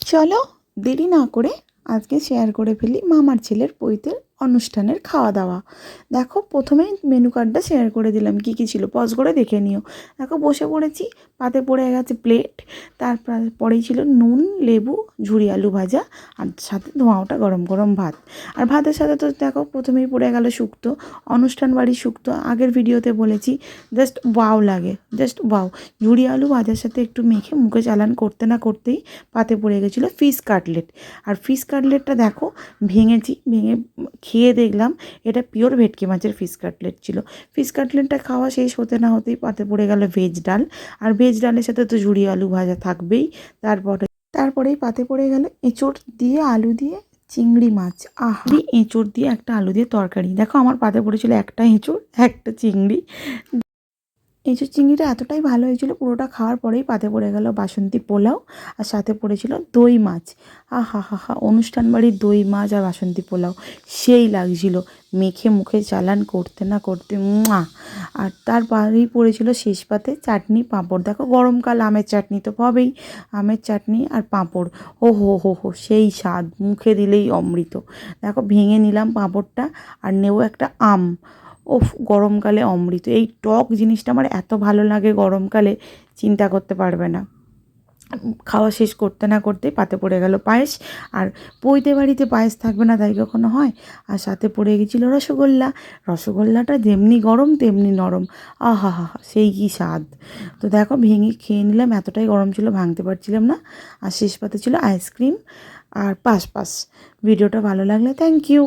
চলো দেরি না করে আজকে শেয়ার করে ফেলি মামার ছেলের পৈতের অনুষ্ঠানের খাওয়া দাওয়া। দেখো প্রথমেই মেনু কার্ডটা শেয়ার করে দিলাম, কী কী ছিল পজ করে দেখে নিও। দেখো বসে পড়েছি, পাতে পড়ে গেছে প্লেট, তারপরেই ছিল নুন, লেবু, ঝুরি আলু ভাজা, আর সাথে ধোঁয়া ওটা গরম গরম ভাত। আর ভাতের সাথে তো দেখো প্রথমেই পড়ে গেল শুক্তো, অনুষ্ঠান বাড়ির শুক্তো। আগের ভিডিওতে বলেছি জাস্ট ওয়াও লাগে, জাস্ট ওয়াও। ঝুরি আলু ভাজার সাথে একটু মেখে মুখে চালান করতে না করতেই পাতে পড়ে গেছিলো ফিশ কাটলেট। আর ফিশ কাটলেটটা দেখো ভেঙে খেয়ে দেখলাম এটা পিওর ভেটকি মাছের ফিশ কাটলেট ছিল। ফিশ কাটলেটটা খাওয়া শেষ হতে না হতেই পাতে পড়ে গেল ভেজ ডাল, আর ভেজ ডালের সাথে তো ঝুরি আলু ভাজা থাকবেই। তারপরেই পাতে পড়ে গেল এঁচোড় দিয়ে আলু দিয়ে চিংড়ি মাছ। এঁচোড় দিয়ে একটা আলু দিয়ে তরকারি। দেখো আমার পাতে পড়েছিল একটা এঁচোড়, একটা চিংড়ি। এঁচোড় চিংড়িটা এতটাই ভালো হয়েছিল, পুরোটা খাওয়ার পরেই পাতে পড়ে গেল বাসন্তী পোলাও, আর সাথে পড়েছিল দই মাছ। আহা হা হা, অনুষ্ঠান বাড়ির দই মাছ আর বাসন্তী পোলাও সেই লাগছিল, মেখে মুখে চালান করতে না করতে আর তারপরেই পড়েছিল শেষ পাতে চাটনি পাঁপড়। দেখো গরমকাল আমের চাটনি তো হবেই, আমের চাটনি আর পাঁপড়, ও হো হো হো সেই স্বাদ, মুখে দিলেই অমৃত। দেখো ভেঙে নিলাম পাঁপড়টা আর নেব একটা আম। ওফ, গরমকালে অমৃত। এই টক জিনিসটা আমার এত ভালো লাগে গরমকালে, চিন্তা করতে পারবে না। খাওয়া শেষ করতে না করতেই পাতে পড়ে গেল পায়েস। আর পৈতে বাড়িতে পায়েস থাকবে না তাই কখনো হয়। আর সাথে পড়ে গেছিলো রসগোল্লা। রসগোল্লাটা যেমনি গরম তেমনি নরম, আহা হা হা সেই কী স্বাদ। তো দেখো ভেঙে খেয়ে নিলাম, এতটাই গরম ছিল ভাঙতে পারছিলাম না। আর শেষ পাতে ছিল আইসক্রিম আর পাস। ভিডিওটা ভালো লাগলে থ্যাংক ইউ।